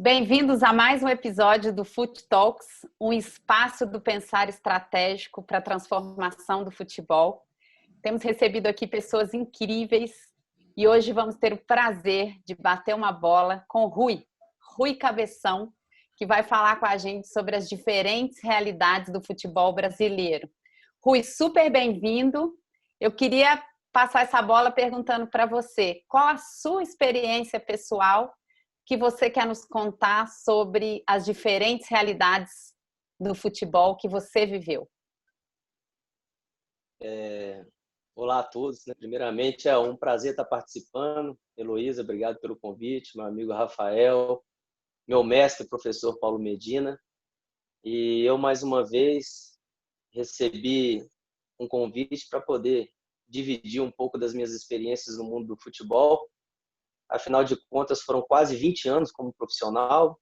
Bem-vindos a mais um episódio do Fut Talks, um espaço do pensar estratégico para a transformação do futebol. Temos recebido aqui pessoas incríveis e hoje vamos ter o prazer de bater uma bola com Rui Cabeção, que vai falar com a gente sobre as diferentes realidades do futebol brasileiro. Rui, super bem-vindo. Eu queria passar essa bola perguntando para você, qual a sua experiência pessoal que você quer nos contar sobre as diferentes realidades do futebol que você viveu? Olá a todos, né? Primeiramente é um prazer estar participando. Heloísa, obrigado pelo convite, meu amigo Rafael, meu mestre, professor Paulo Medina. E eu, mais uma vez, recebi um convite para poder dividir um pouco das minhas experiências no mundo do futebol. Afinal de contas, foram quase 20 anos como profissional.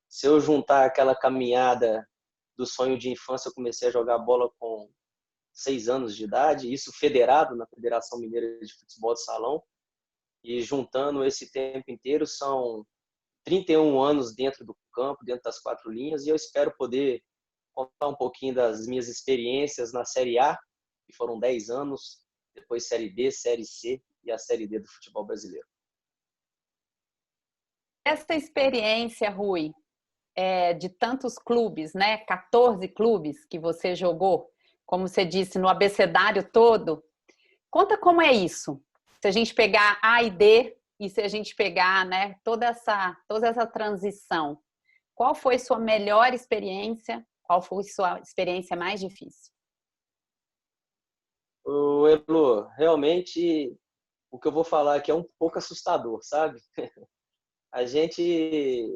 Se eu juntar aquela caminhada do sonho de infância, eu comecei a jogar bola com 6 anos de idade, isso federado na Federação Mineira de Futebol de Salão. E juntando esse tempo inteiro, são 31 anos dentro do campo, dentro das quatro linhas, e eu espero poder contar um pouquinho das minhas experiências na Série A, que foram 10 anos, depois Série B, Série C e a Série D do futebol brasileiro. Essa experiência, Rui, de tantos clubes, né? 14 clubes que você jogou, como você disse, no abecedário todo. Conta como é isso. Se a gente pegar A e D e se a gente pegar, né, toda essa transição. Qual foi sua melhor experiência? Qual foi sua experiência mais difícil? Elo, realmente o que eu vou falar aqui é um pouco assustador, sabe? A gente,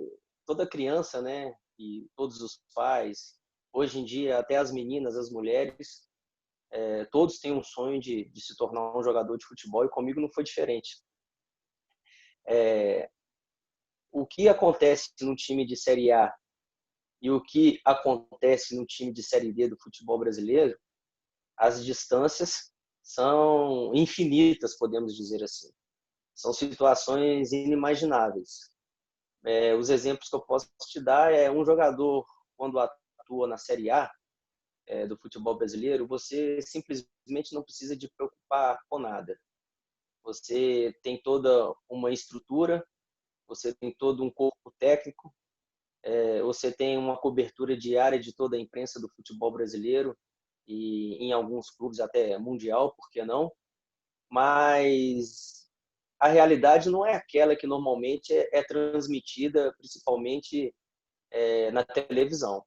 toda criança, né, e todos os pais, hoje em dia até as meninas, as mulheres, todos têm um sonho de se tornar um jogador de futebol, e comigo não foi diferente. O que acontece no time de Série A e o que acontece no time de Série D do futebol brasileiro, as distâncias são infinitas, podemos dizer assim. São situações inimagináveis. Os exemplos que eu posso te dar é um jogador, quando atua na Série A do futebol brasileiro, você simplesmente não precisa de preocupar com nada. Você tem toda uma estrutura, você tem todo um corpo técnico, você tem uma cobertura diária de toda a imprensa do futebol brasileiro e em alguns clubes até mundial, por que não? Mas a realidade não é aquela que normalmente é transmitida, principalmente na televisão.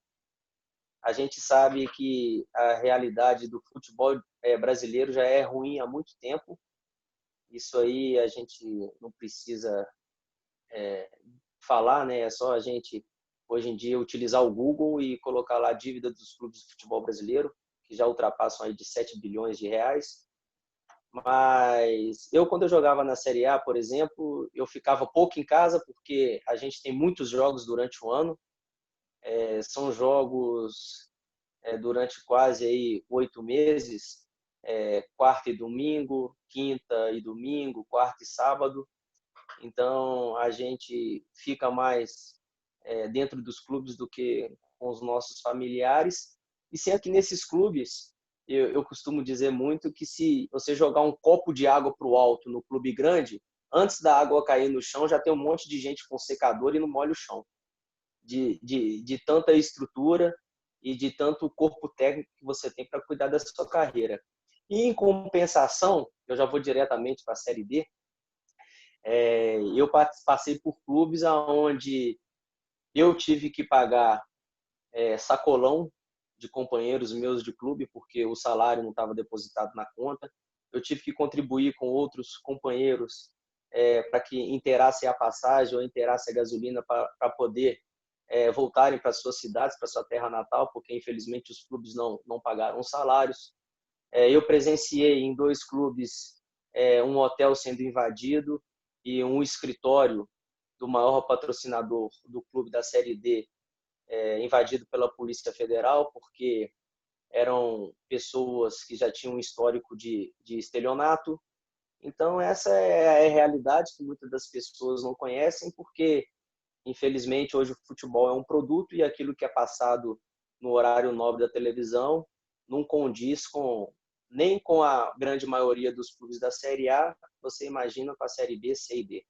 A gente sabe que a realidade do futebol brasileiro já é ruim há muito tempo. Isso aí a gente não precisa falar, né? É só a gente, hoje em dia, utilizar o Google e colocar lá a dívida dos clubes de futebol brasileiro, que já ultrapassam aí de 7 bilhões de reais. Mas eu, quando eu jogava na Série A, por exemplo, eu ficava pouco em casa, porque a gente tem muitos jogos durante o ano. São jogos durante quase aí 8 meses, quarta e domingo, quinta e domingo, quarta e sábado. Então, a gente fica mais dentro dos clubes do que com os nossos familiares. E sendo que nesses clubes, eu costumo dizer muito que se você jogar um copo de água para o alto no clube grande, antes da água cair no chão, já tem um monte de gente com secador e não molha o chão. De tanta estrutura e de tanto corpo técnico que você tem para cuidar da sua carreira. E, em compensação, eu já vou diretamente para a Série D, eu passei por clubes onde eu tive que pagar sacolão de companheiros meus de clube, porque o salário não estava depositado na conta. Eu tive que contribuir com outros companheiros para que inteirasse a passagem ou inteirasse a gasolina para poder voltarem para suas cidades, para sua terra natal, porque infelizmente os clubes não pagaram salários. Eu presenciei em 2 clubes um hotel sendo invadido e um escritório do maior patrocinador do clube da Série D invadido pela Polícia Federal, porque eram pessoas que já tinham um histórico de estelionato. Então, essa é a realidade que muitas das pessoas não conhecem, porque Infelizmente, hoje o futebol é um produto e aquilo que é passado no horário nobre da televisão não condiz nem com a grande maioria dos clubes da Série A, você imagina com a Série B, C e D.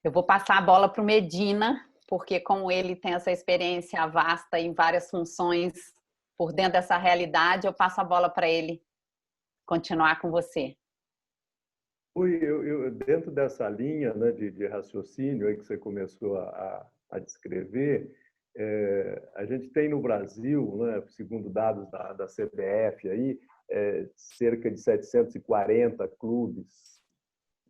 Eu vou passar a bola para o Medina, porque como ele tem essa experiência vasta em várias funções por dentro dessa realidade, eu passo a bola para ele continuar com você. Dentro dessa linha, né, de raciocínio aí que você começou a descrever, a gente tem no Brasil, né, segundo dados da CBF, aí, cerca de 740 clubes,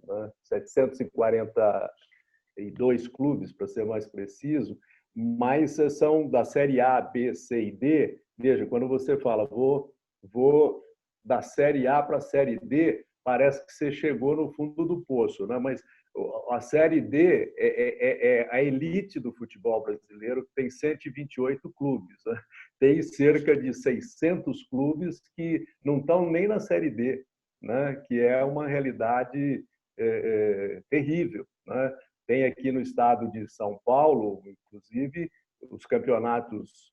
né, 742 clubes, para ser mais preciso, mas são da Série A, B, C e D. Veja, quando você fala, vou da Série A para a Série D, parece que você chegou no fundo do poço, né? Mas a Série D é a elite do futebol brasileiro, que tem 128 clubes, né? Tem cerca de 600 clubes que não estão nem na Série D, né? Que é uma realidade terrível, né? Tem aqui no estado de São Paulo, inclusive, os campeonatos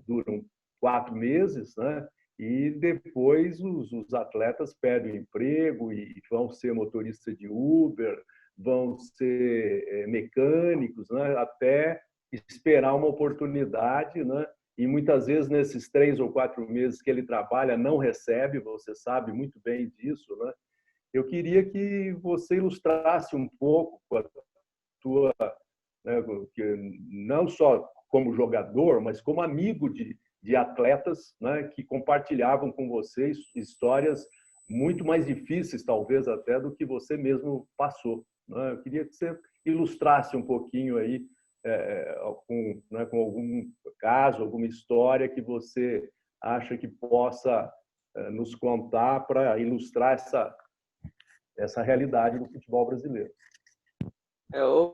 duram 4 meses, né? E depois os atletas perdem o emprego e vão ser motoristas de Uber, vão ser mecânicos, né? Até esperar uma oportunidade, né? E muitas vezes nesses 3 ou 4 meses que ele trabalha não recebe, você sabe muito bem disso, né? Eu queria que você ilustrasse um pouco a tua, né, não só como jogador, mas como amigo de atletas, né, que compartilhavam com vocês histórias muito mais difíceis, talvez até, do que você mesmo passou, né? Eu queria que você ilustrasse um pouquinho aí com algum caso, alguma história que você acha que possa nos contar para ilustrar essa realidade do futebol brasileiro.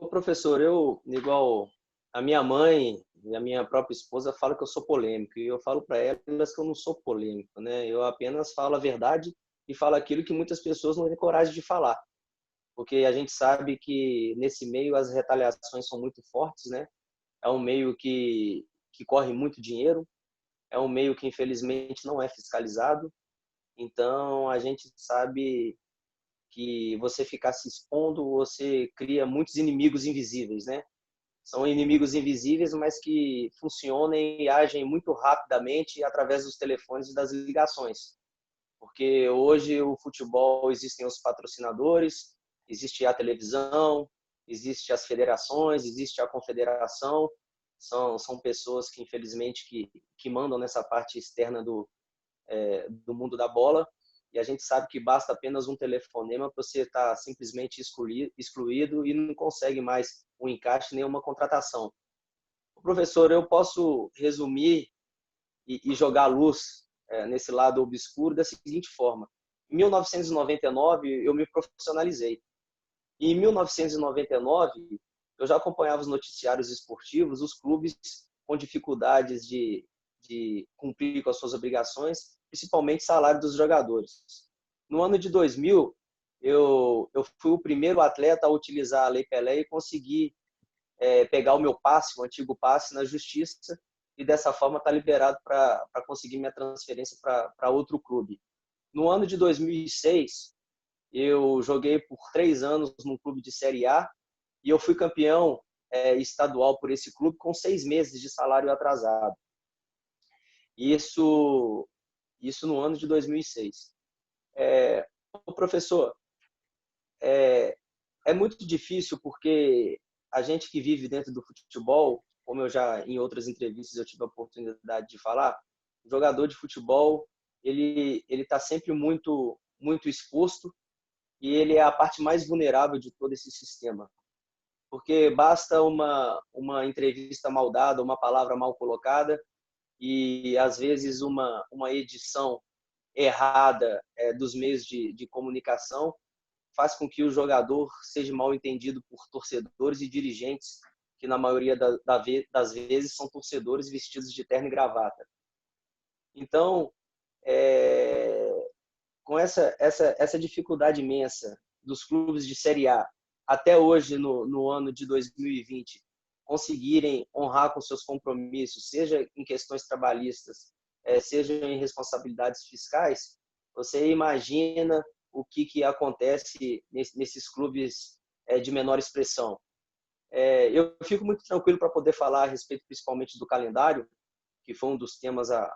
Professor, igual a minha mãe e a minha própria esposa falam que eu sou polêmico, e eu falo para elas que eu não sou polêmico, né? Eu apenas falo a verdade e falo aquilo que muitas pessoas não têm coragem de falar, porque a gente sabe que nesse meio as retaliações são muito fortes, né? É um meio que corre muito dinheiro, é um meio que infelizmente não é fiscalizado, então a gente sabe que você ficar se expondo, você cria muitos inimigos invisíveis, né? São inimigos invisíveis, mas que funcionam e agem muito rapidamente através dos telefones e das ligações. Porque hoje o futebol existem os patrocinadores, existe a televisão, existe as federações, existe a confederação. São pessoas que infelizmente que mandam nessa parte externa do mundo da bola. E a gente sabe que basta apenas um telefonema para você estar simplesmente excluído e não consegue mais um encaixe nem uma contratação. Professor, eu posso resumir e jogar luz nesse lado obscuro da seguinte forma. Em 1999, eu me profissionalizei. E em 1999, eu já acompanhava os noticiários esportivos, os clubes com dificuldades de cumprir com as suas obrigações, principalmente salário dos jogadores. No ano de 2000, eu fui o primeiro atleta a utilizar a Lei Pelé e conseguir pegar o meu passe, o antigo passe, na justiça e dessa forma estar liberado para conseguir minha transferência para outro clube. No ano de 2006, eu joguei por 3 anos num clube de Série A e eu fui campeão estadual por esse clube com 6 meses de salário atrasado. Isso no ano de 2006. Professor, é muito difícil porque a gente que vive dentro do futebol, como eu já em outras entrevistas eu tive a oportunidade de falar, o jogador de futebol ele está sempre muito exposto e ele é a parte mais vulnerável de todo esse sistema, porque basta uma entrevista mal dada, uma palavra mal colocada e às vezes uma edição errada dos meios de comunicação faz com que o jogador seja mal entendido por torcedores e dirigentes, que na maioria das vezes são torcedores vestidos de terno e gravata. Então, com essa dificuldade imensa dos clubes de Série A até hoje, no ano de 2020, conseguirem honrar com seus compromissos, seja em questões trabalhistas, seja em responsabilidades fiscais, você imagina o que acontece nesses clubes de menor expressão. Eu fico muito tranquilo para poder falar a respeito principalmente do calendário, que foi um dos temas há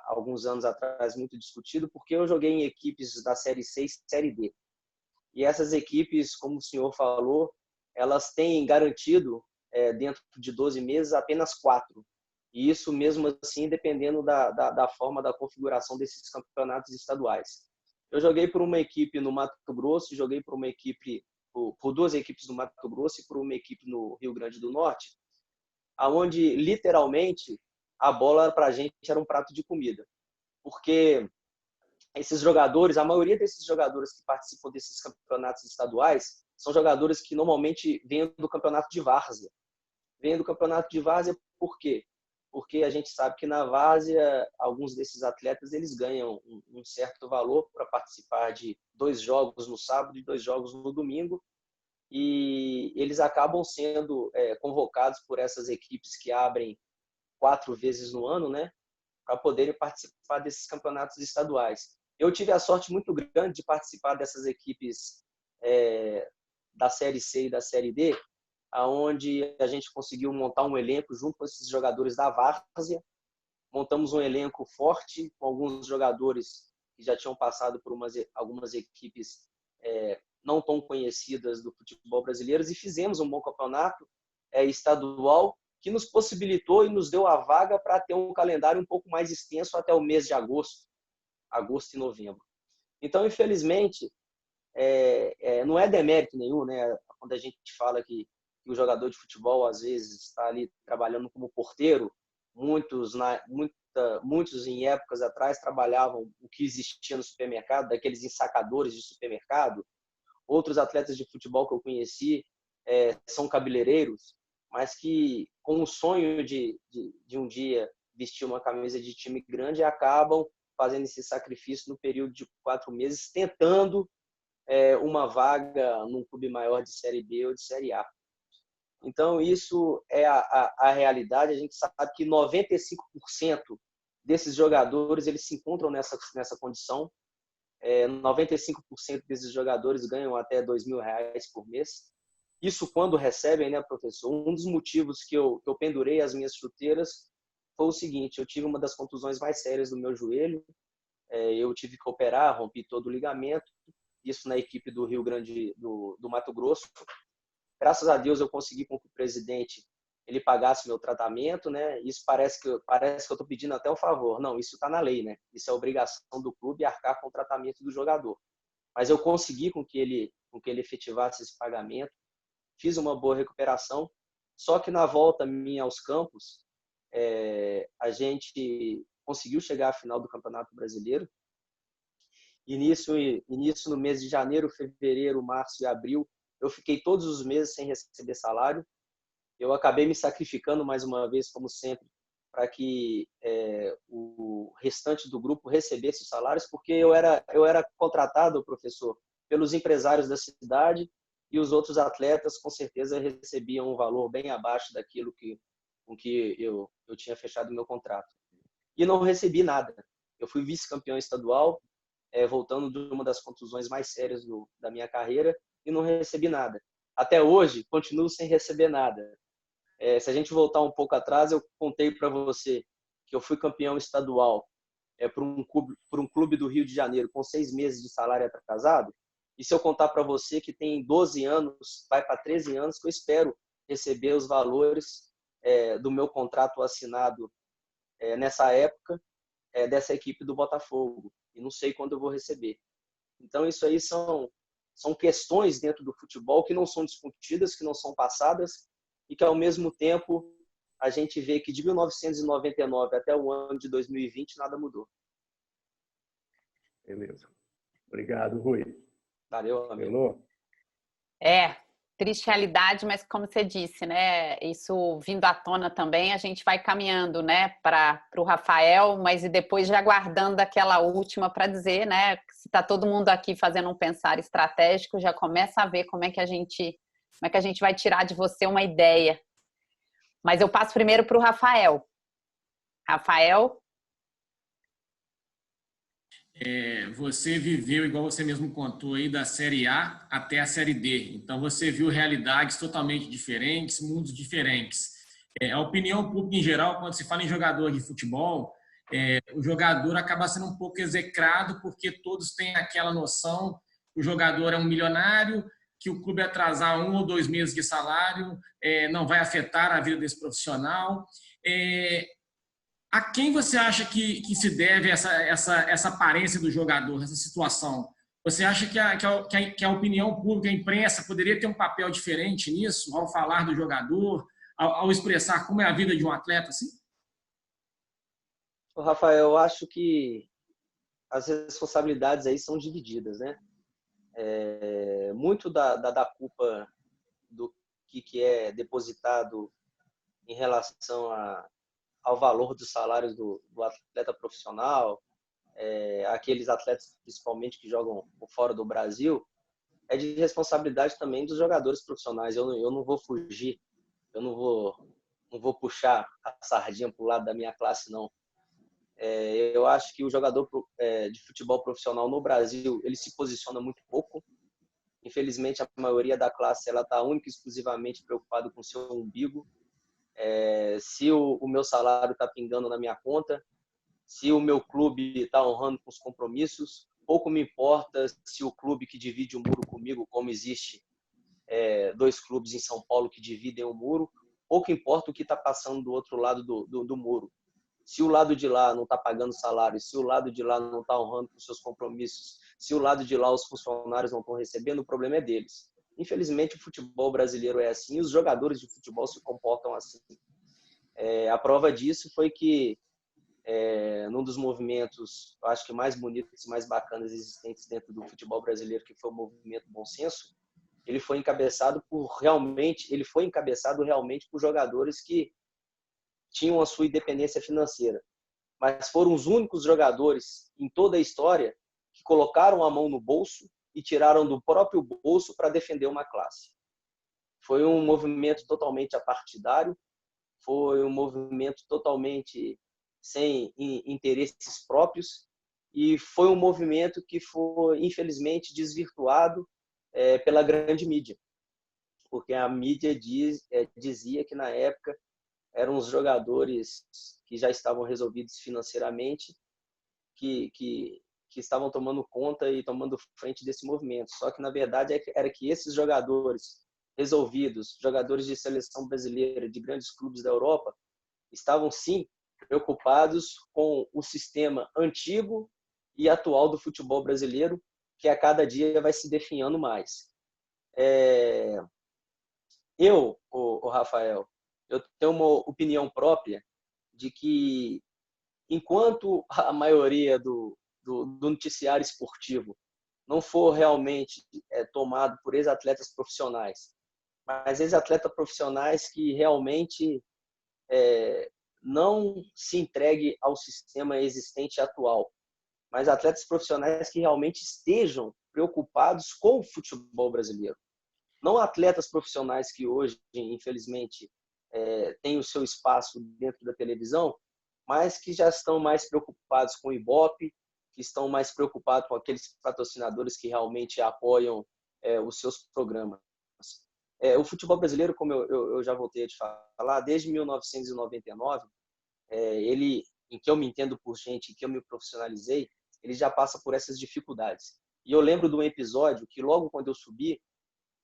alguns anos atrás muito discutido, porque eu joguei em equipes da Série C e Série D. E essas equipes, como o senhor falou, elas têm garantido, dentro de 12 meses, apenas 4. E isso mesmo assim, dependendo da forma da configuração desses campeonatos estaduais. Eu joguei por uma equipe no Mato Grosso, joguei por duas equipes no Mato Grosso e por uma equipe no Rio Grande do Norte, aonde literalmente a bola para a gente era um prato de comida. Porque esses jogadores, a maioria desses jogadores que participam desses campeonatos estaduais são jogadores que normalmente vêm do campeonato de várzea. Vêm do campeonato de várzea por quê? Porque a gente sabe que na várzea, alguns desses atletas eles ganham um certo valor para participar de 2 jogos no sábado e 2 jogos no domingo, e eles acabam sendo convocados por essas equipes que abrem 4 vezes no ano, né, para poderem participar desses campeonatos estaduais. Eu tive a sorte muito grande de participar dessas equipes da Série C e da Série D, onde a gente conseguiu montar um elenco junto com esses jogadores da várzea. Montamos um elenco forte, com alguns jogadores que já tinham passado por algumas equipes não tão conhecidas do futebol brasileiro, e fizemos um bom campeonato estadual, que nos possibilitou e nos deu a vaga para ter um calendário um pouco mais extenso até o mês de agosto e novembro. Então, infelizmente, não é demérito nenhum, né? Quando a gente fala que o jogador de futebol, às vezes, está ali trabalhando como porteiro, muitos em épocas atrás trabalhavam o que existia no supermercado, daqueles ensacadores de supermercado. Outros atletas de futebol que eu conheci são cabeleireiros, mas que com o sonho de um dia vestir uma camisa de time grande, acabam fazendo esse sacrifício no período de 4 meses, tentando uma vaga num clube maior de Série B ou de Série A. Então, isso é a realidade. A gente sabe que 95% desses jogadores eles se encontram nessa condição. 95% desses jogadores ganham até R$2.000 por mês. Isso quando recebem, né, professor? Um dos motivos que eu pendurei as minhas chuteiras foi o seguinte: eu tive uma das contusões mais sérias do meu joelho. Eu tive que operar, rompi todo o ligamento. Isso na equipe do Rio Grande do Mato Grosso. Graças a Deus eu consegui com que o presidente ele pagasse meu tratamento, né? Isso parece que eu estou pedindo até um favor. Não, isso está na lei, né? Isso é obrigação do clube arcar com o tratamento do jogador. Mas eu consegui com que ele efetivasse esse pagamento. Fiz uma boa recuperação. Só que na volta minha aos campos, a gente conseguiu chegar à final do Campeonato Brasileiro. E nisso no mês de janeiro, fevereiro, março e abril, eu fiquei todos os meses sem receber salário. Eu acabei me sacrificando mais uma vez, como sempre, para que o restante do grupo recebesse os salários, porque eu era contratado, professor, pelos empresários da cidade, e os outros atletas, com certeza, recebiam um valor bem abaixo daquilo com que eu tinha fechado meu contrato. E não recebi nada. Eu fui vice-campeão estadual, voltando de uma das contusões mais sérias da minha carreira, e não recebi nada. Até hoje, continuo sem receber nada. Se a gente voltar um pouco atrás, eu contei para você que eu fui campeão estadual por um clube do Rio de Janeiro com 6 meses de salário atrasado. E se eu contar para você que tem 12 anos, vai para 13 anos, que eu espero receber os valores do meu contrato assinado nessa época, dessa equipe do Botafogo. E não sei quando eu vou receber. Então, isso aí são questões dentro do futebol que não são discutidas, que não são passadas, e que, ao mesmo tempo, a gente vê que de 1999 até o ano de 2020, nada mudou. Beleza. Obrigado, Rui. Valeu, amigo. Triste realidade, mas como você disse, né? Isso vindo à tona também, a gente vai caminhando, né, para o Rafael, mas e depois já aguardando aquela última para dizer, né? Se está todo mundo aqui fazendo um pensar estratégico, já começa a ver como é que a gente como é que a gente vai tirar de você uma ideia. Mas eu passo primeiro para o Rafael. Rafael? Você viveu, igual você mesmo contou aí, da Série A até a Série D. Então, você viu realidades totalmente diferentes, mundos diferentes. A opinião pública em geral, quando se fala em jogador de futebol, o jogador acaba sendo um pouco execrado porque todos têm aquela noção que o jogador é um milionário, que o clube atrasar 1 ou 2 meses de salário não vai afetar a vida desse profissional. A quem você acha que se deve essa aparência do jogador, essa situação? Você acha que a opinião pública, a imprensa, poderia ter um papel diferente nisso, ao falar do jogador, ao expressar como é a vida de um atleta? Assim? Rafael, eu acho que as responsabilidades aí são divididas, né? Muito da culpa do que é depositado em relação ao valor dos salários do atleta profissional, aqueles atletas principalmente que jogam fora do Brasil, é de responsabilidade também dos jogadores profissionais. Eu não vou fugir, eu não vou puxar a sardinha para o lado da minha classe, não. Eu acho que o jogador de futebol profissional no Brasil, ele se posiciona muito pouco. Infelizmente, a maioria da classe ela está única e exclusivamente preocupado com o seu umbigo. Se o meu salário está pingando na minha conta, se o meu clube está honrando com os compromissos, pouco me importa se o clube que divide o muro comigo, como existe 2 clubes em São Paulo que dividem o muro, pouco importa o que está passando do outro lado do muro. Se o lado de lá não está pagando salário, se o lado de lá não está honrando com seus compromissos, se o lado de lá os funcionários não estão recebendo, o problema é deles. Infelizmente, o futebol brasileiro é assim, e os jogadores de futebol se comportam assim. A prova disso foi que, num dos movimentos, eu acho que mais bonitos e mais bacanas existentes dentro do futebol brasileiro, que foi o movimento Bom Senso, ele foi encabeçado realmente por jogadores que tinham a sua independência financeira, mas foram os únicos jogadores em toda a história que colocaram a mão no bolso e tiraram do próprio bolso para defender uma classe. Foi um movimento totalmente apartidário, foi um movimento totalmente sem interesses próprios e foi um movimento que foi, infelizmente, desvirtuado pela grande mídia, porque a mídia dizia que, na época, eram os jogadores que já estavam resolvidos financeiramente, que estavam tomando conta e tomando frente desse movimento. Só que, na verdade, era que esses jogadores resolvidos, jogadores de seleção brasileira, de grandes clubes da Europa, estavam, sim, preocupados com o sistema antigo e atual do futebol brasileiro, que a cada dia vai se definhando mais. O Rafael, eu tenho uma opinião própria de que, enquanto a maioria do noticiário esportivo não for realmente tomado por ex-atletas profissionais, mas ex-atletas profissionais que realmente não se entregue ao sistema existente atual, mas atletas profissionais que realmente estejam preocupados com o futebol brasileiro. Não atletas profissionais que hoje, infelizmente, têm o seu espaço dentro da televisão, mas que já estão mais preocupados com o Ibope, que estão mais preocupados com aqueles patrocinadores que realmente apoiam os seus programas. O futebol brasileiro, como eu já voltei a te falar, desde 1999, ele, em que eu me entendo por gente, em que eu me profissionalizei, ele já passa por essas dificuldades. E eu lembro de um episódio que, logo quando eu subi,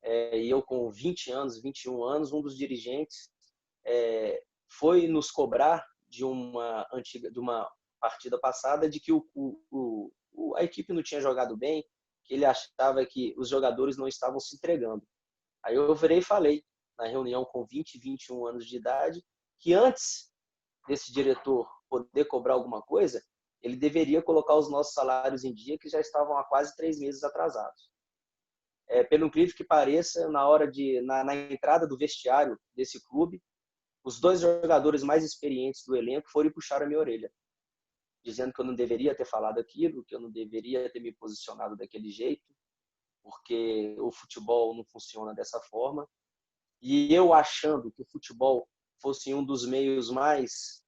e eu com 20 anos, 21 anos, um dos dirigentes foi nos cobrar de uma partida passada de que a equipe não tinha jogado bem, que ele achava que os jogadores não estavam se entregando. Aí eu virei e falei, na reunião com 20, 21 anos de idade, que antes desse diretor poder cobrar alguma coisa, ele deveria colocar os nossos salários em dia, que já estavam há quase 3 meses atrasados. Pelo incrível que pareça, na entrada do vestiário desse clube, os 2 jogadores mais experientes do elenco foram e puxaram a minha orelha, dizendo que eu não deveria ter falado aquilo, que eu não deveria ter me posicionado daquele jeito, porque o futebol não funciona dessa forma. e eu achando que o futebol fosse um dos meios mais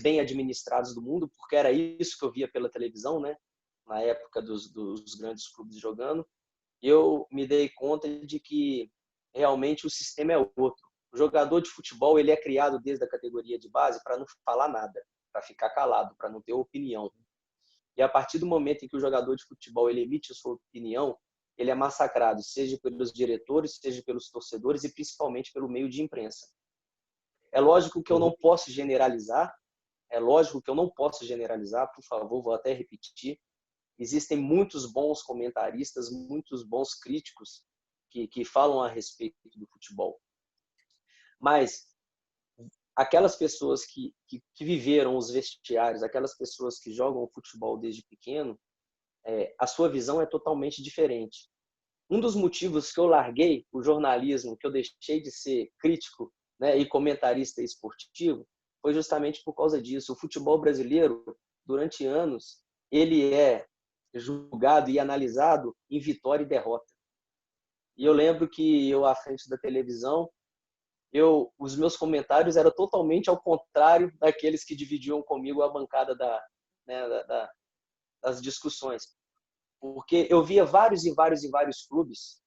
bem administrados do mundo, porque era isso que eu via pela televisão, né? Na época dos grandes clubes jogando, eu me dei conta de que realmente o sistema é outro. O jogador de futebol ele é criado desde a categoria de base para não falar nada, para ficar calado, para não ter opinião. E a partir do momento em que o jogador de futebol ele emite a sua opinião, ele é massacrado, seja pelos diretores, seja pelos torcedores e principalmente pelo meio de imprensa. É lógico que eu não posso generalizar, por favor, vou até repetir. Existem muitos bons comentaristas, muitos bons críticos que falam a respeito do futebol. Mas aquelas pessoas que viveram os vestiários, aquelas pessoas que jogam futebol desde pequeno, a sua visão é totalmente diferente. Um dos motivos que eu larguei o jornalismo, que eu deixei de ser crítico, né, e comentarista esportivo, foi justamente por causa disso. O futebol brasileiro, durante anos, ele é julgado e analisado em vitória e derrota. E eu lembro que eu, à frente da televisão, os meus comentários eram totalmente ao contrário daqueles que dividiam comigo a bancada das discussões. Porque eu via vários clubes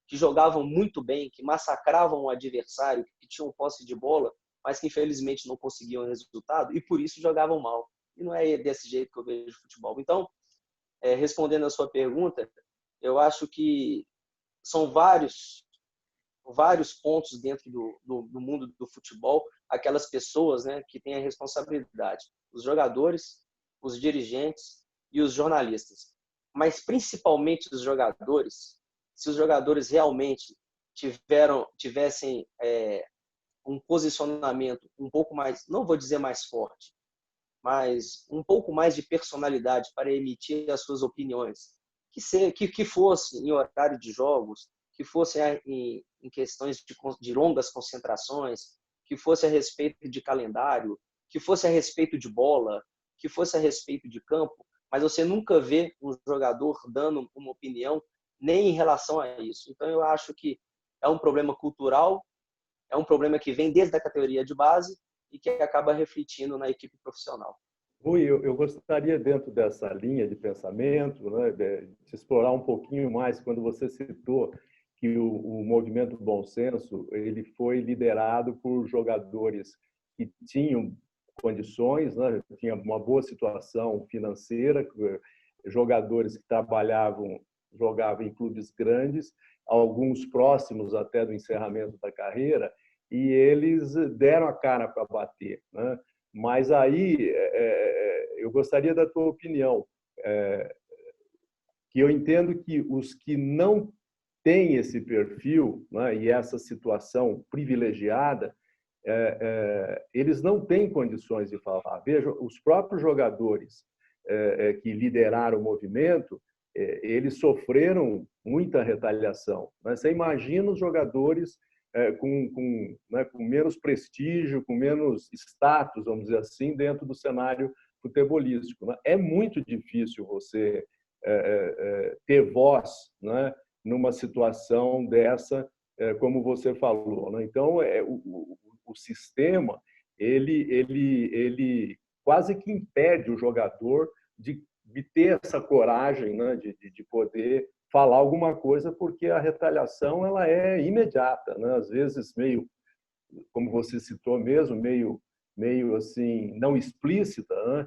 que jogavam muito bem, que massacravam o adversário, que tinham posse de bola, mas que infelizmente não conseguiam resultado e por isso jogavam mal. E não é desse jeito que eu vejo futebol. Então, respondendo a sua pergunta, eu acho que são vários pontos dentro do mundo do futebol, aquelas pessoas, né, que têm a responsabilidade, os jogadores, os dirigentes e os jornalistas. Mas principalmente os jogadores, se os jogadores realmente tivessem um posicionamento um pouco mais, não vou dizer mais forte, mas um pouco mais de personalidade para emitir as suas opiniões, que fosse em horário de jogos, que fosse em questões de longas concentrações, que fosse a respeito de calendário, que fosse a respeito de bola, que fosse a respeito de campo, mas você nunca vê um jogador dando uma opinião nem em relação a isso. Então eu acho que é um problema cultural, é um problema que vem desde a categoria de base e que acaba refletindo na equipe profissional. Rui, eu gostaria, dentro dessa linha de pensamento, né, de explorar um pouquinho mais quando você citou que o movimento Bom Senso ele foi liderado por jogadores que tinham condições, né, tinha uma boa situação financeira, jogadores que jogavam em clubes grandes, alguns próximos até do encerramento da carreira, e eles deram a cara para bater, né? Mas aí eu gostaria da tua opinião, que eu entendo que os que não têm esse perfil, né, e essa situação privilegiada, eles não têm condições de falar. Veja, os próprios jogadores que lideraram o movimento, eles sofreram muita retaliação. Né? Você imagina os jogadores com menos prestígio, com menos status, vamos dizer assim, dentro do cenário futebolístico. Né? É muito difícil você ter voz, né, numa situação dessa, como você falou. Né? Então, o sistema ele quase que impede o jogador de ter essa coragem, né, de poder falar alguma coisa, porque a retaliação ela é imediata, né? Às vezes meio, como você citou mesmo, meio assim não explícita, né?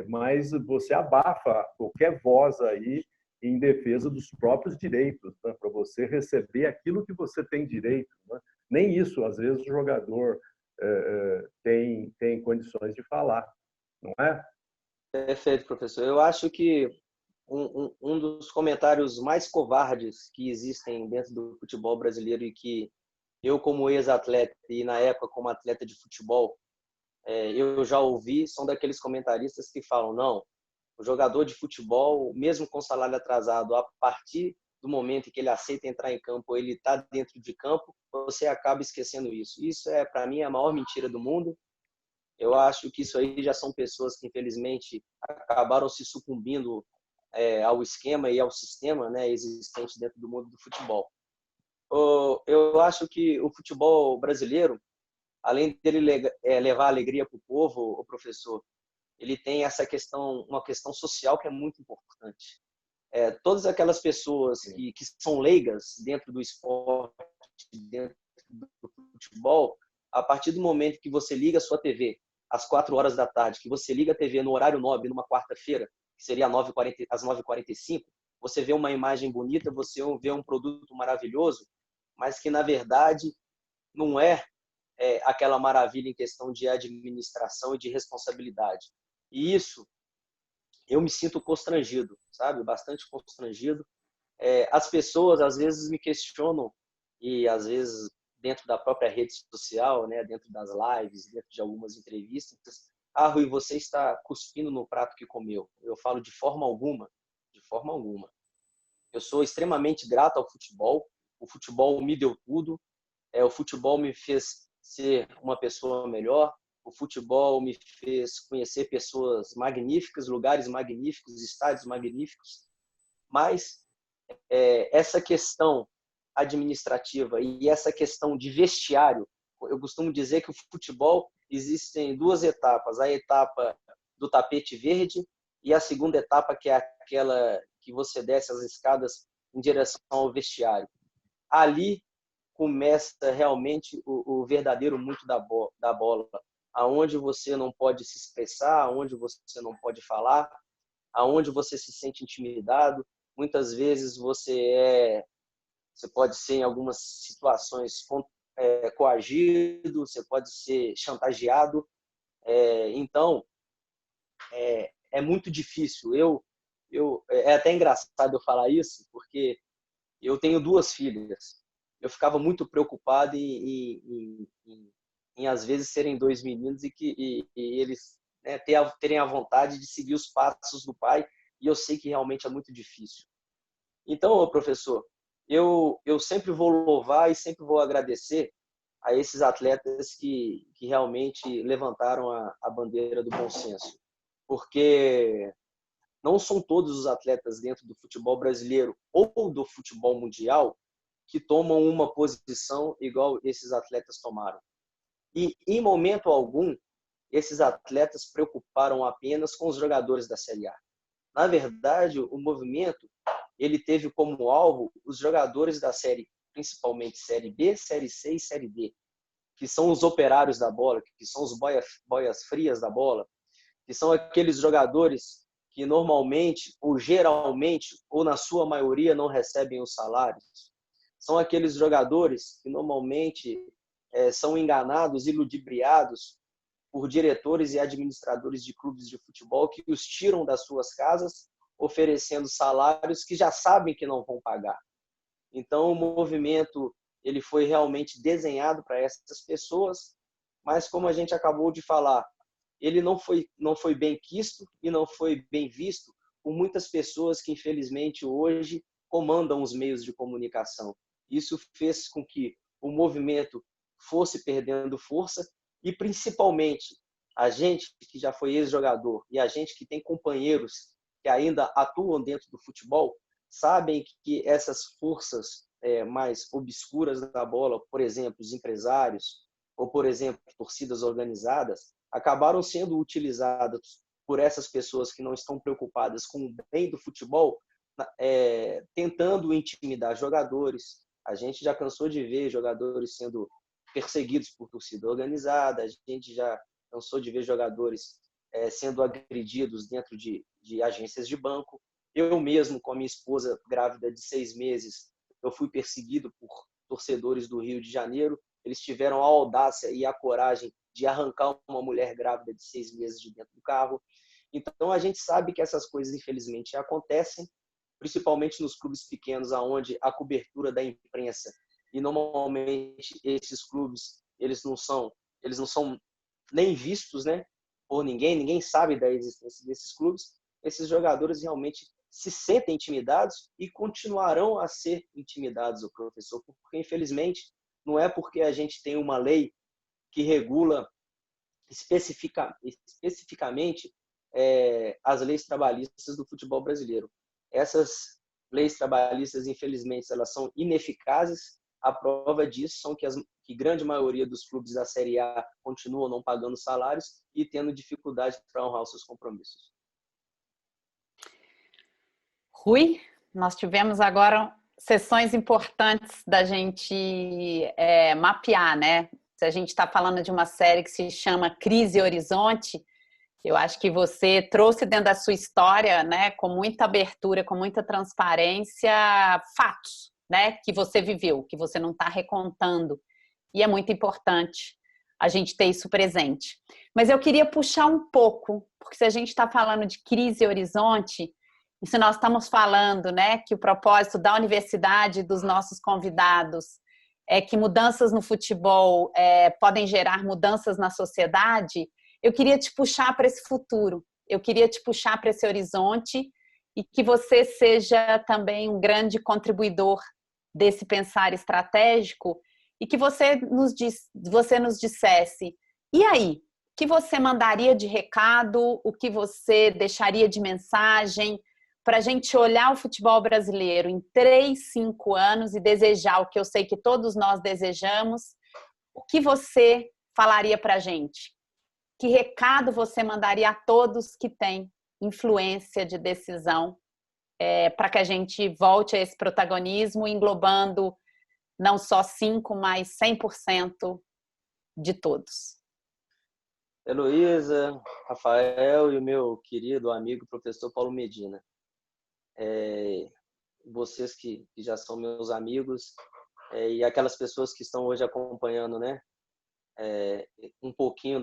Mas você abafa qualquer voz aí em defesa dos próprios direitos, né? Para você receber aquilo que você tem direito, né? Nem isso às vezes o jogador tem condições de falar, não é? Perfeito, professor. Eu acho que um dos comentários mais covardes que existem dentro do futebol brasileiro e que eu, como ex-atleta e na época como atleta de futebol, eu já ouvi, são daqueles comentaristas que falam, não, o jogador de futebol, mesmo com salário atrasado, a partir do momento em que ele aceita entrar em campo, ele está dentro de campo, você acaba esquecendo isso. Isso, para mim, é a maior mentira do mundo. Eu acho que isso aí já são pessoas que, infelizmente, acabaram se sucumbindo ao esquema e ao sistema, né, existente dentro do mundo do futebol. Eu acho que o futebol brasileiro, além dele levar alegria para o povo, o professor, ele tem essa questão, uma questão social que é muito importante. Todas aquelas pessoas que são leigas dentro do esporte, dentro do futebol, a partir do momento que você liga a sua TV às 4 horas da tarde, que você liga a TV no horário nobre, numa quarta-feira, que seria às 9h45, você vê uma imagem bonita, você vê um produto maravilhoso, mas que, na verdade, não é aquela maravilha em questão de administração e de responsabilidade. E isso, eu me sinto constrangido, sabe? Bastante constrangido. As pessoas, às vezes, me questionam, e às vezes dentro da própria rede social, né, dentro das lives, dentro de algumas entrevistas, Rui, você está cuspindo no prato que comeu. Eu falo de forma alguma, de forma alguma. Eu sou extremamente grato ao futebol, o futebol me deu tudo, o futebol me fez ser uma pessoa melhor, o futebol me fez conhecer pessoas magníficas, lugares magníficos, estádios magníficos, mas essa questão administrativa e essa questão de vestiário, eu costumo dizer que o futebol existem 2 etapas, a etapa do tapete verde e a segunda etapa, que é aquela que você desce as escadas em direção ao vestiário. Ali começa realmente o verdadeiro muito da bola, aonde você não pode se expressar, aonde você não pode falar, aonde você se sente intimidado. Muitas vezes você pode ser, em algumas situações, coagido, você pode ser chantageado. Então, é muito difícil. É até engraçado eu falar isso, porque eu tenho 2 filhas. Eu ficava muito preocupado em às vezes, serem 2 meninos e eles, né, terem a vontade de seguir os passos do pai, e eu sei que realmente é muito difícil. Então, professor, eu sempre vou louvar e sempre vou agradecer a esses atletas que realmente levantaram a bandeira do bom senso, porque não são todos os atletas dentro do futebol brasileiro ou do futebol mundial que tomam uma posição igual esses atletas tomaram. E, em momento algum, esses atletas preocuparam apenas com os jogadores da Série A. Na verdade, o movimento ele teve como alvo os jogadores da série, principalmente Série B, Série C e Série D, que são os operários da bola, que são os boias frias da bola, que são aqueles jogadores que normalmente, ou geralmente, ou na sua maioria, não recebem os salários. São aqueles jogadores que normalmente são enganados e ludibriados por diretores e administradores de clubes de futebol que os tiram das suas casas, oferecendo salários que já sabem que não vão pagar. Então, o movimento ele foi realmente desenhado para essas pessoas, mas como a gente acabou de falar, ele não foi bem quisto e não foi bem visto por muitas pessoas que, infelizmente, hoje comandam os meios de comunicação. Isso fez com que o movimento fosse perdendo força e, principalmente, a gente que já foi ex-jogador e a gente que tem companheiros que ainda atuam dentro do futebol, sabem que essas forças mais obscuras da bola, por exemplo, os empresários, ou, por exemplo, torcidas organizadas, acabaram sendo utilizadas por essas pessoas que não estão preocupadas com o bem do futebol, tentando intimidar jogadores. A gente já cansou de ver jogadores sendo perseguidos por torcida organizada, a gente já cansou de ver jogadores sendo agredidos dentro de agências de banco. Eu mesmo, com a minha esposa grávida de 6 meses, eu fui perseguido por torcedores do Rio de Janeiro. Eles tiveram a audácia e a coragem de arrancar uma mulher grávida de 6 meses de dentro do carro. Então, a gente sabe que essas coisas, infelizmente, acontecem, principalmente nos clubes pequenos, onde a cobertura da imprensa, e normalmente esses clubes, eles não são nem vistos, né, por ninguém sabe da existência desses clubes. Esses jogadores realmente se sentem intimidados e continuarão a ser intimidados, o professor, porque, infelizmente, não é porque a gente tem uma lei que regula especificamente as leis trabalhistas do futebol brasileiro. Essas leis trabalhistas, infelizmente, elas são ineficazes, a prova disso são que grande maioria dos clubes da Série A continuam não pagando salários e tendo dificuldade para honrar os seus compromissos. Rui, nós tivemos agora sessões importantes da gente mapear, né? Se a gente está falando de uma série que se chama Crise Horizonte, eu acho que você trouxe dentro da sua história, né, com muita abertura, com muita transparência, fatos, né, que você viveu, que você não está recontando. E é muito importante a gente ter isso presente. Mas eu queria puxar um pouco, porque se a gente está falando de Crise Horizonte, e se nós estamos falando, né, que o propósito da universidade, dos nossos convidados, é que mudanças no futebol podem gerar mudanças na sociedade, eu queria te puxar para esse futuro, eu queria te puxar para esse horizonte e que você seja também um grande contribuidor desse pensar estratégico e que você nos dissesse, e aí? O que você mandaria de recado, o que você deixaria de mensagem para a gente olhar o futebol brasileiro em 3, 5 anos e desejar o que eu sei que todos nós desejamos, o que você falaria para a gente? Que recado você mandaria a todos que têm influência de decisão para que a gente volte a esse protagonismo, englobando não só 5%, mas 100% de todos? Heloísa, Rafael e o meu querido amigo professor Paulo Medina. Vocês que já são meus amigos e aquelas pessoas que estão hoje acompanhando, né, um pouquinho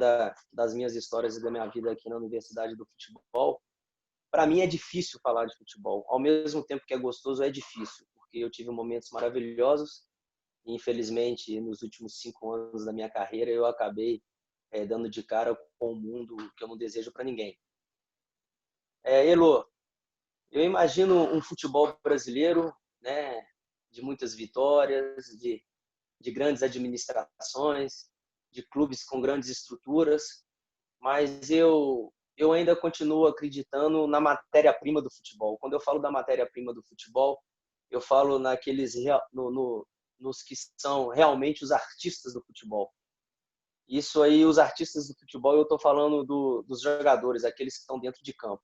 das minhas histórias e da minha vida aqui na Universidade do Futebol. Para mim é difícil falar de futebol. Ao mesmo tempo que é gostoso, é difícil, porque eu tive momentos maravilhosos e, infelizmente, nos últimos 5 anos da minha carreira, eu acabei dando de cara com um mundo que eu não desejo para ninguém. Elo, eu imagino um futebol brasileiro, né, de muitas vitórias, de grandes administrações, de clubes com grandes estruturas, mas eu ainda continuo acreditando na matéria-prima do futebol. Quando eu falo da matéria-prima do futebol, eu falo nos que são realmente os artistas do futebol. Isso aí, os artistas do futebol, eu estou falando dos jogadores, aqueles que estão dentro de campo.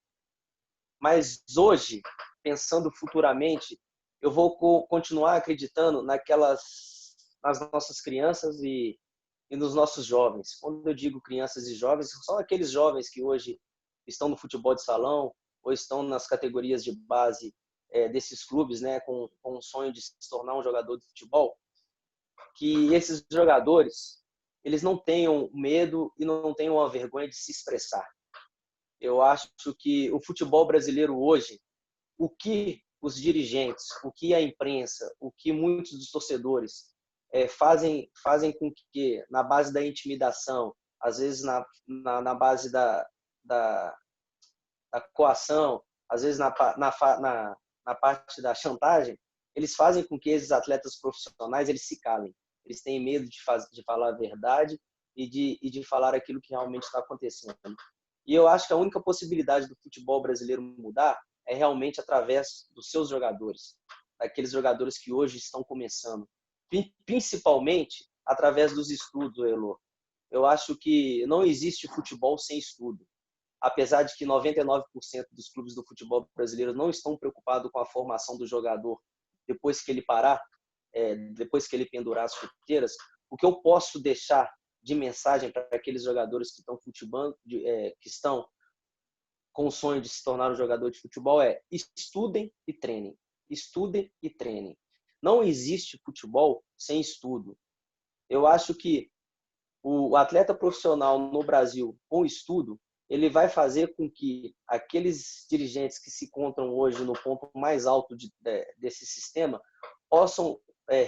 Mas hoje, pensando futuramente, eu vou continuar acreditando nas nossas crianças e nos nossos jovens. Quando eu digo crianças e jovens, são aqueles jovens que hoje estão no futebol de salão ou estão nas categorias de base desses clubes, né, com o sonho de se tornar um jogador de futebol, que esses jogadores eles não tenham medo e não tenham a vergonha de se expressar. Eu acho que o futebol brasileiro hoje, o que os dirigentes, o que a imprensa, o que muitos dos torcedores fazem com que, na base da intimidação, às vezes na base da coação, às vezes na parte da chantagem, eles fazem com que esses atletas profissionais eles se calem. Eles têm medo de falar a verdade e de falar aquilo que realmente está acontecendo. E eu acho que a única possibilidade do futebol brasileiro mudar é realmente através dos seus jogadores, daqueles jogadores que hoje estão começando. Principalmente através dos estudos, Elo. Eu acho que não existe futebol sem estudo. Apesar de que 99% dos clubes do futebol brasileiro não estão preocupados com a formação do jogador depois que ele parar, depois que ele pendurar as chuteiras, o que eu posso deixar de mensagem para aqueles jogadores que estão com o sonho de se tornar um jogador de futebol é: estudem e treinem. Estudem e treinem. Não existe futebol sem estudo. Eu acho que o atleta profissional no Brasil, com estudo, ele vai fazer com que aqueles dirigentes que se encontram hoje no ponto mais alto desse sistema possam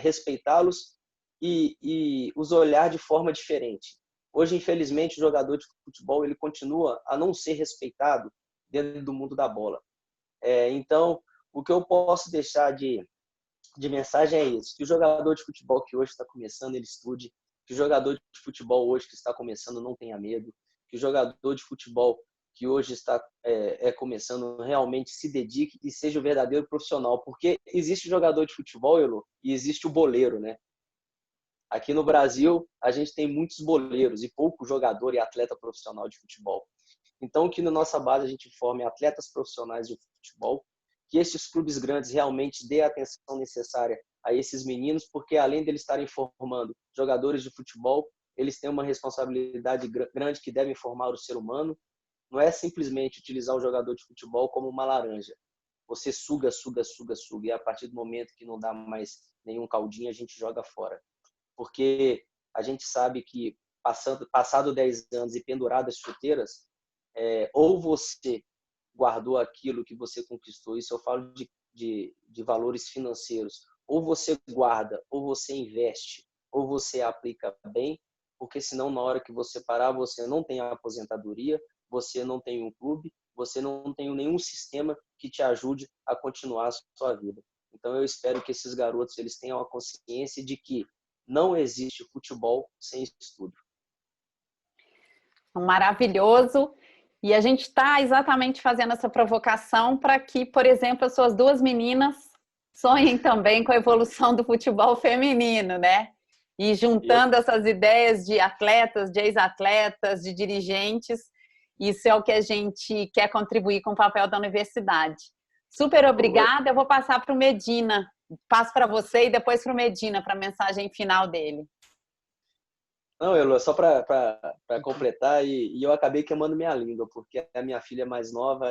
respeitá-los e os olhar de forma diferente. Hoje, infelizmente, o jogador de futebol ele continua a não ser respeitado dentro do mundo da bola. Então, o que eu posso deixar de mensagem é isso: que o jogador de futebol que hoje está começando, ele estude, que o jogador de futebol hoje que está começando não tenha medo, que o jogador de futebol que hoje está começando realmente se dedique e seja o verdadeiro profissional, porque existe o jogador de futebol, Elo, e existe o boleiro, né? Aqui no Brasil, a gente tem muitos boleiros e pouco jogador e atleta profissional de futebol. Então, que na nossa base a gente forme atletas profissionais de futebol, que esses clubes grandes realmente dê a atenção necessária a esses meninos, porque além deles estarem formando jogadores de futebol, eles têm uma responsabilidade grande que devem formar o ser humano. Não é simplesmente utilizar o jogador de futebol como uma laranja. Você suga, suga, suga, suga, e a partir do momento que não dá mais nenhum caldinho, a gente joga fora. Porque a gente sabe que passado 10 anos e pendurado as chuteiras, ou você guardou aquilo que você conquistou, isso eu falo de valores financeiros, ou você guarda, ou você investe, ou você aplica bem, porque senão na hora que você parar, você não tem a aposentadoria, você não tem um clube, você não tem nenhum sistema que te ajude a continuar a sua vida. Então eu espero que esses garotos eles tenham a consciência de que não existe futebol sem estudo. Maravilhoso. E a gente está exatamente fazendo essa provocação para que, por exemplo, as suas duas meninas sonhem também com a evolução do futebol feminino, né? E juntando essas ideias de atletas, de ex-atletas, de dirigentes, isso é o que a gente quer contribuir com o papel da universidade. Super obrigada. Eu vou passar para o Medina. Passo para você e depois para o Medina, para a mensagem final dele. Não, Elô, só para completar, e eu acabei queimando minha língua, porque a minha filha mais nova,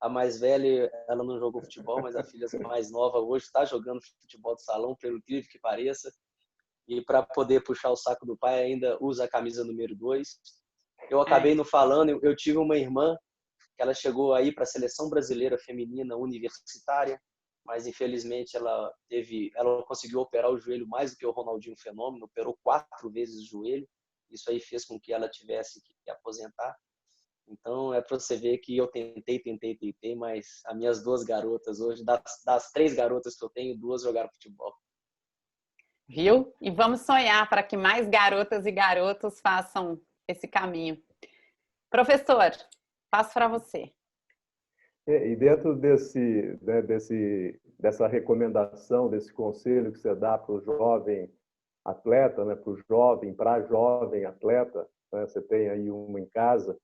a mais velha, ela não jogou futebol, mas a filha mais nova hoje está jogando futebol de salão, pelo incrível que pareça, e para poder puxar o saco do pai ainda usa a camisa número 2. Eu acabei não falando, eu tive uma irmã que ela chegou aí para a seleção brasileira feminina universitária, mas infelizmente ela conseguiu operar o joelho mais do que o Ronaldinho Fenômeno, operou 4 vezes o joelho. Isso aí fez com que ela tivesse que aposentar. Então é para você ver que eu tentei, mas as minhas 2 garotas hoje, das 3 garotas que eu tenho, 2 jogaram futebol. Viu? E vamos sonhar para que mais garotas e garotos façam esse caminho. Professor, passo para você. E dentro dessa recomendação, desse conselho que você dá para o jovem atleta, né, para a jovem atleta, né, você tem aí uma em casa,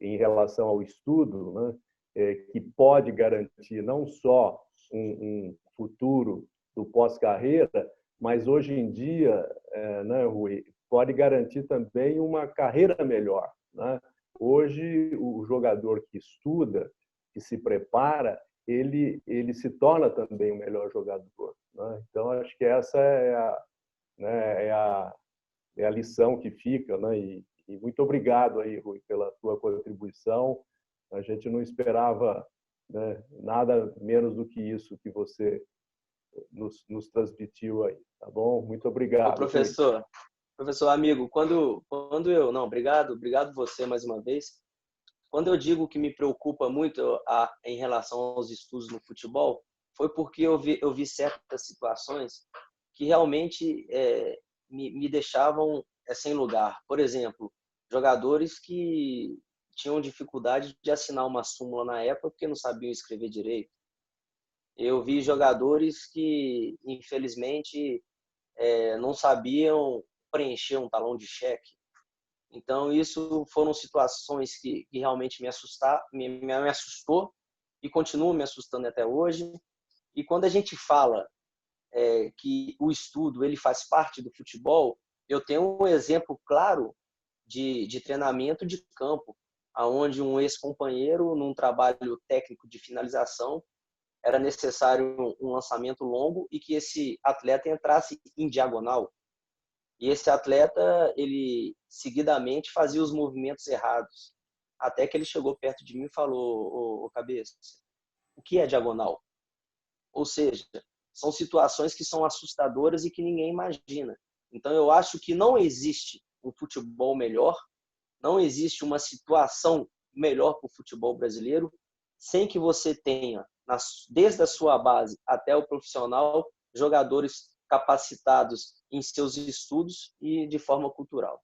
em relação ao estudo, né, que pode garantir não só um futuro do pós-carreira, mas hoje em dia, né, Rui, pode garantir também uma carreira melhor, né? Hoje, o jogador que estuda, que se prepara, ele se torna também o melhor jogador, né? Então, acho que essa é a lição que fica, né? E muito obrigado aí, Rui, pela tua contribuição. A gente não esperava, né, nada menos do que isso que você nos transmitiu aí, tá bom? Muito obrigado. Ô, professor amigo, obrigado você mais uma vez. Quando eu digo que me preocupa muito em relação aos estudos no futebol, foi porque eu vi certas situações que realmente me deixavam sem lugar. Por exemplo, jogadores que tinham dificuldade de assinar uma súmula na época porque não sabiam escrever direito. Eu vi jogadores que, infelizmente, não sabiam preencher um talão de cheque. Então, isso foram situações que realmente me assustou e continuam me assustando até hoje. E quando a gente fala que o estudo ele faz parte do futebol, eu tenho um exemplo claro de treinamento de campo, onde um ex-companheiro, num trabalho técnico de finalização, era necessário um lançamento longo e que esse atleta entrasse em diagonal. E esse atleta, ele seguidamente fazia os movimentos errados. Até que ele chegou perto de mim e falou: ô cabeça, o que é diagonal? Ou seja, são situações que são assustadoras e que ninguém imagina. Então eu acho que não existe um futebol melhor, não existe uma situação melhor para o futebol brasileiro, sem que você tenha, desde a sua base até o profissional, jogadores capacitados em seus estudos e de forma cultural.